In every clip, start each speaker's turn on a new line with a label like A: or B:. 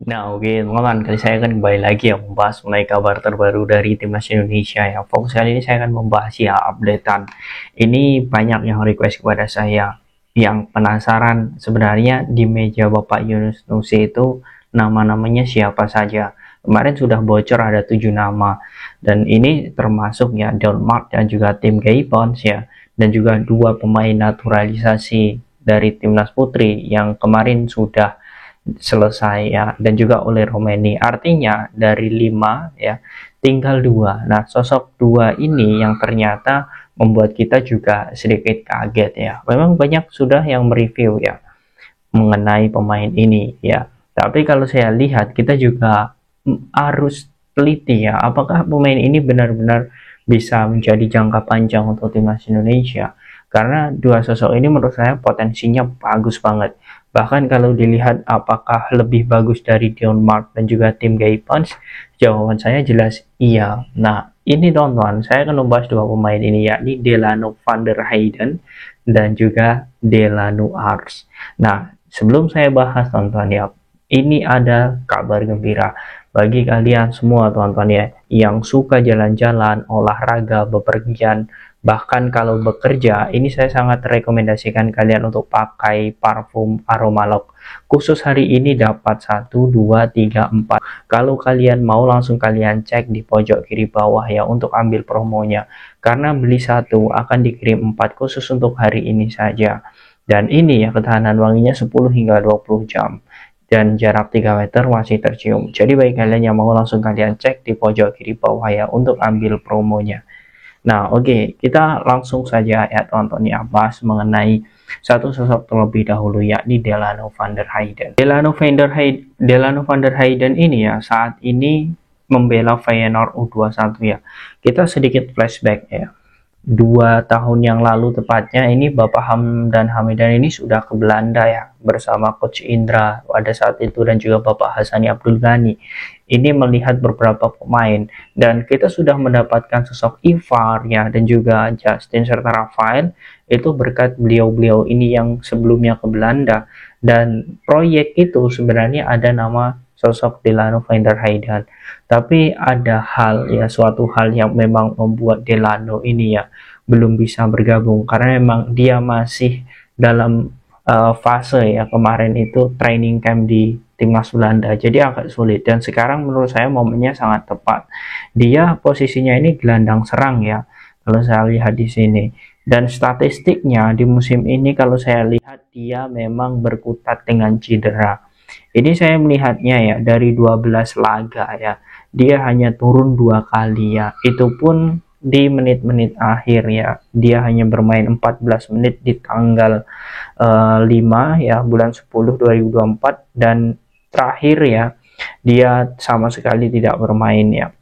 A: Nah, oke, teman-teman, kali saya akan kembali lagi ya membahas mengenai kabar terbaru dari timnas Indonesia ya. Fokus kali ini saya akan membahas ya updatean. Ini banyak yang request kepada saya yang penasaran sebenarnya di meja Bapak Yunus Nusi itu nama-namanya siapa saja. Kemarin sudah bocor ada 7 nama dan ini termasuk ya Denmark dan juga tim Gaibons ya, dan juga dua pemain naturalisasi dari timnas putri yang kemarin sudah selesai ya, dan juga oleh Romeni. Artinya dari 5 ya tinggal 2. Nah, sosok 2 ini yang ternyata membuat kita juga sedikit kaget ya. Memang banyak sudah yang mereview ya mengenai pemain ini ya. Tapi kalau saya lihat kita juga harus teliti ya, apakah pemain ini benar-benar bisa menjadi jangka panjang untuk timnas Indonesia. Karena dua sosok ini menurut saya potensinya bagus banget. Bahkan kalau dilihat apakah lebih bagus dari Dion Mark dan juga tim Gaipans, jawaban saya jelas iya. Nah, ini teman-teman, saya akan membahas dua pemain ini, yakni Delano van der Heyden dan juga Delano Ars. Nah, sebelum saya bahas teman-teman ya, ini ada kabar gembira bagi kalian semua teman-teman ya, yang suka jalan-jalan, olahraga, bepergian, bahkan kalau bekerja, ini saya sangat rekomendasikan kalian untuk pakai parfum Aromalok. Khusus hari ini dapat 1, 2, 3, 4. Kalau kalian mau langsung kalian cek di pojok kiri bawah ya untuk ambil promonya. Karena beli satu akan dikirim 4 khusus untuk hari ini saja. Dan ini ya ketahanan wanginya 10 hingga 20 jam. Dan jarak 3 meter masih tercium. Jadi bagi kalian yang mau langsung kalian cek di pojok kiri bawah ya untuk ambil promonya. Nah, oke, kita langsung saja ya teman-teman ya bahas mengenai satu sosok terlebih dahulu yakni Delano van der Heyden. Delano van der Heyden ini ya saat ini membela Feyenoord U21 ya. Kita sedikit flashback ya. 2 tahun yang lalu tepatnya ini Bapak Hamdan Hamidan ini sudah ke Belanda ya bersama Coach Indra pada saat itu dan juga Bapak Hasani Abdul Ghani. Ini melihat beberapa pemain dan kita sudah mendapatkan sosok Ivar ya dan juga Justin serta Rafael itu berkat beliau-beliau ini yang sebelumnya ke Belanda, dan proyek itu sebenarnya ada nama sosok Delano van der Heyden. Tapi ada hal ya, suatu hal yang memang membuat Delano ini ya belum bisa bergabung karena memang dia masih dalam fase ya, kemarin itu training camp di timnas Belanda, jadi agak sulit. Dan sekarang menurut saya momennya sangat tepat. Dia posisinya ini gelandang serang ya kalau saya lihat di sini, dan statistiknya di musim ini kalau saya lihat dia memang berkutat dengan cedera. Ini saya melihatnya ya dari 12 laga ya dia hanya turun 2 kali ya, itu pun di menit-menit akhir ya. Dia hanya bermain 14 menit di tanggal 5 ya bulan 10 2024, dan terakhir ya dia sama sekali tidak bermain ya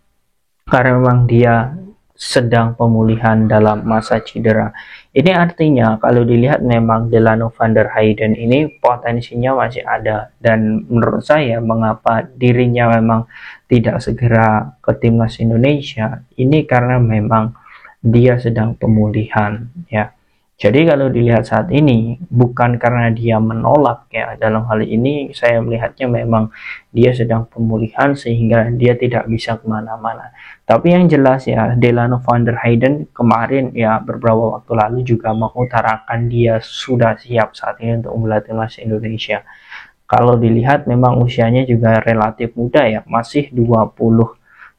A: karena memang dia sedang pemulihan dalam masa cedera. Ini artinya kalau dilihat memang Delano van der Heyden ini potensinya masih ada, dan menurut saya mengapa dirinya memang tidak segera ke timnas Indonesia ini karena memang dia sedang pemulihan ya. Jadi kalau dilihat saat ini bukan karena dia menolak ya, dalam hal ini saya melihatnya memang dia sedang pemulihan sehingga dia tidak bisa kemana-mana. Tapi yang jelas ya Delano van der Heyden kemarin ya beberapa waktu lalu juga mengutarakan dia sudah siap saat ini untuk membela timnas Indonesia. Kalau dilihat memang usianya juga relatif muda ya, masih 20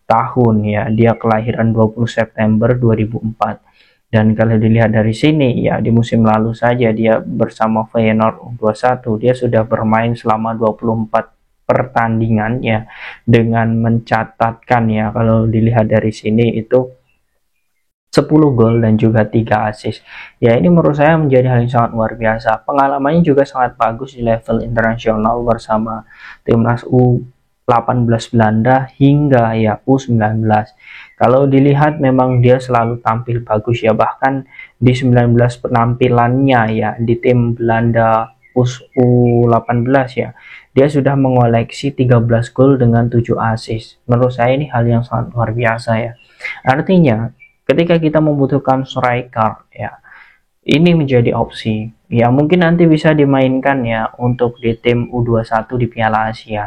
A: tahun ya. Dia kelahiran 20 September 2004. Dan kalau dilihat dari sini ya di musim lalu saja dia bersama Feyenoord U21 dia sudah bermain selama 24 pertandingan ya, dengan mencatatkan ya kalau dilihat dari sini itu 10 gol dan juga 3 assist. Ya ini menurut saya menjadi hal yang sangat luar biasa. Pengalamannya juga sangat bagus di level internasional bersama timnas U18 Belanda hingga ya U19. Kalau dilihat memang dia selalu tampil bagus ya, bahkan di 19 penampilannya ya di tim Belanda U18 ya, dia sudah mengoleksi 13 gol dengan 7 assist. Menurut saya ini hal yang sangat luar biasa ya. Artinya ketika kita membutuhkan striker ya, ini menjadi opsi ya, mungkin nanti bisa dimainkan ya untuk di tim U21 di Piala Asia.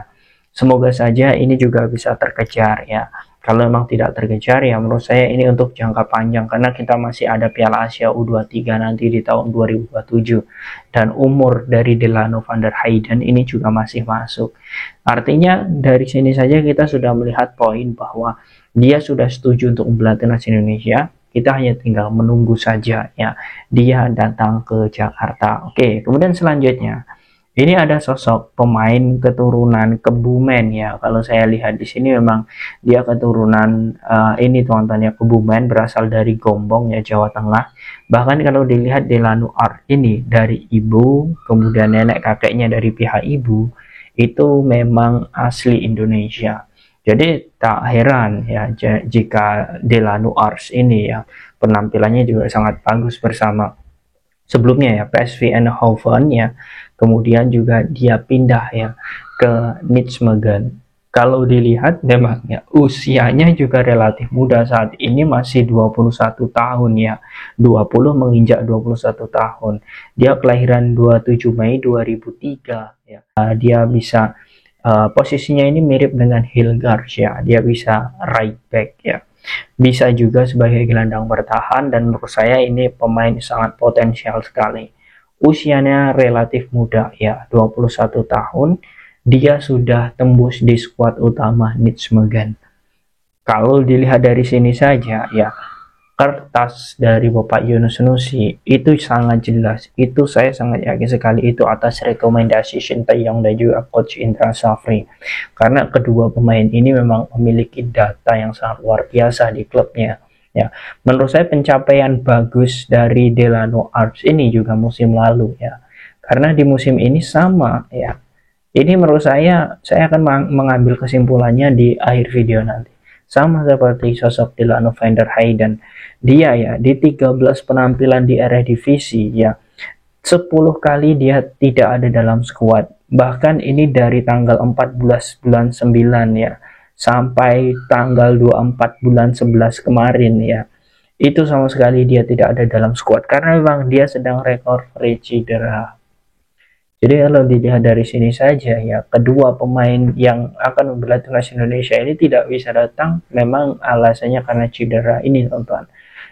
A: Semoga saja ini juga bisa terkejar ya. Kalau memang tidak terkejar ya menurut saya ini untuk jangka panjang, karena kita masih ada Piala Asia U23 nanti di tahun 2027 dan umur dari Delano van der Heyden ini juga masih masuk. Artinya dari sini saja kita sudah melihat poin bahwa dia sudah setuju untuk membantu timnas Indonesia. Kita hanya tinggal menunggu saja ya dia datang ke Jakarta. Oke, kemudian selanjutnya ini ada sosok pemain keturunan Kebumen ya. Kalau saya lihat di sini memang dia keturunan ini teman-teman ya, Kebumen, berasal dari Gombong ya, Jawa Tengah. Bahkan kalau dilihat Delano Art ini dari ibu, kemudian nenek kakeknya dari pihak ibu, itu memang asli Indonesia. Jadi tak heran ya jika Delano Ars ini ya penampilannya juga sangat bagus bersama sebelumnya ya PSV Eindhoven ya, kemudian juga dia pindah ya ke Nijmegen. Kalau dilihat memang ya usianya juga relatif muda, saat ini masih 21 tahun ya, 20 menginjak 21 tahun. Dia kelahiran 27 Mei 2003 ya. Dia bisa posisinya ini mirip dengan Hilgard ya, dia bisa right back ya, bisa juga sebagai gelandang bertahan, dan menurut saya ini pemain sangat potensial sekali. Usianya relatif muda ya, 21 tahun, dia sudah tembus di skuad utama Nijmegen. Kalau dilihat dari sini saja ya, kertas dari Bapak Yunus Nusi itu sangat jelas, itu saya sangat yakin sekali itu atas rekomendasi Shin Tae-yong dan juga Coach Indra Safri, karena kedua pemain ini memang memiliki data yang sangat luar biasa di klubnya ya. Menurut saya pencapaian bagus dari Delano Arts ini juga musim lalu ya, karena di musim ini sama ya. Ini menurut saya akan mengambil kesimpulannya di akhir video nanti. Sama seperti sosok Delano van der Heyden, dia ya di 13 penampilan di Eredivisie ya 10 kali dia tidak ada dalam skuad. Bahkan ini dari tanggal 14 bulan 9 ya sampai tanggal 24 bulan 11 kemarin ya, itu sama sekali dia tidak ada dalam skuad karena memang dia sedang recovery cedera. Jadi kalau dilihat dari sini saja ya, kedua pemain yang akan membela timnas Indonesia ini tidak bisa datang, memang alasannya karena cedera ini teman-teman.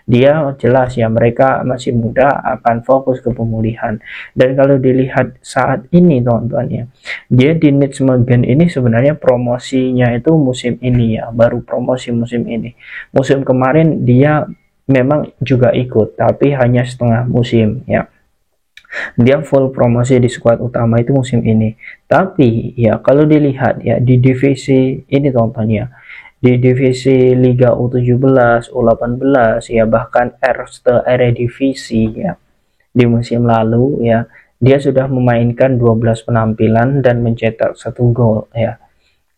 A: Dia jelas ya mereka masih muda, akan fokus ke pemulihan. Dan kalau dilihat saat ini teman-teman ya, dia di Nijmegen ini sebenarnya promosinya itu musim ini ya, baru promosi musim ini. Musim kemarin dia memang juga ikut, tapi hanya setengah musim ya. Dia full promosi di skuad utama itu musim ini. Tapi ya kalau dilihat ya di divisi ini teman-teman, di divisi Liga U17, U18 ya, bahkan Eerste Eredivisie ya, di musim lalu ya dia sudah memainkan 12 penampilan dan mencetak 1 gol ya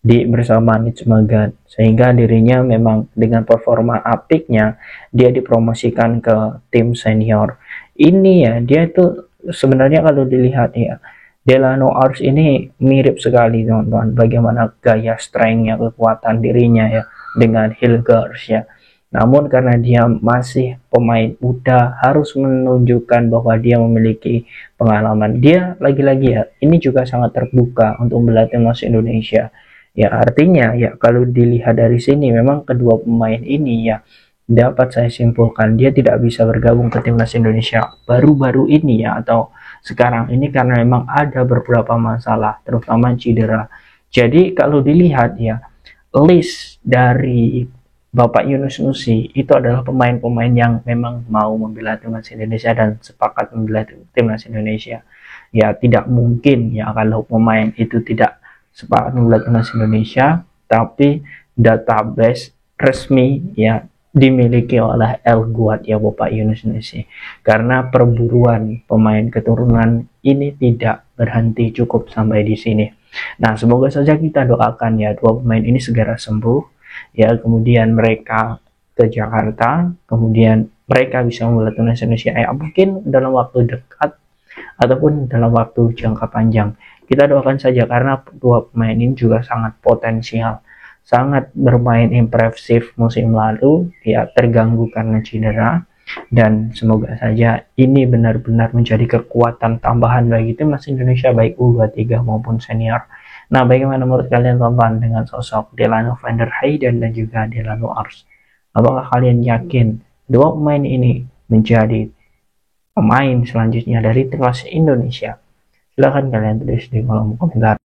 A: di bersama Nijmegen, sehingga dirinya memang dengan performa apiknya dia dipromosikan ke tim senior. Ini ya dia itu sebenarnya kalau dilihat ya, Delano Ars ini mirip sekali teman-teman, bagaimana gaya strength-nya, kekuatan dirinya ya dengan Hilgard ya. Namun karena dia masih pemain muda, harus menunjukkan bahwa dia memiliki pengalaman. Dia lagi-lagi ya, ini juga sangat terbuka untuk membela timnas Indonesia. Ya artinya ya kalau dilihat dari sini memang kedua pemain ini ya dapat saya simpulkan dia tidak bisa bergabung ke timnas Indonesia baru-baru ini ya, atau sekarang ini, karena memang ada beberapa masalah terutama cedera. Jadi kalau dilihat ya list dari Bapak Yunus Nusi itu adalah pemain-pemain yang memang mau membela timnas Indonesia dan sepakat membela timnas Indonesia. Ya tidak mungkin ya kalau pemain itu tidak sepakat membela timnas Indonesia, tapi database resmi ya dimiliki oleh El Guat ya Bapak Yunus Nusi, karena perburuan pemain keturunan ini tidak berhenti cukup sampai di sini. Nah semoga saja kita doakan ya dua pemain ini segera sembuh ya, kemudian mereka ke Jakarta, kemudian mereka bisa membela timnas Indonesia ya mungkin dalam waktu dekat ataupun dalam waktu jangka panjang. Kita doakan saja karena dua pemain ini juga sangat potensial, sangat bermain impresif musim lalu ya, terganggu karena cedera, dan semoga saja ini benar-benar menjadi kekuatan tambahan bagi timnas Indonesia baik U23 maupun senior. Nah, bagaimana menurut kalian teman dengan sosok Delano van der Heyden dan juga Delano Ars? Apakah kalian yakin dua pemain ini menjadi pemain selanjutnya dari timnas Indonesia? Silahkan kalian tulis di kolom komentar.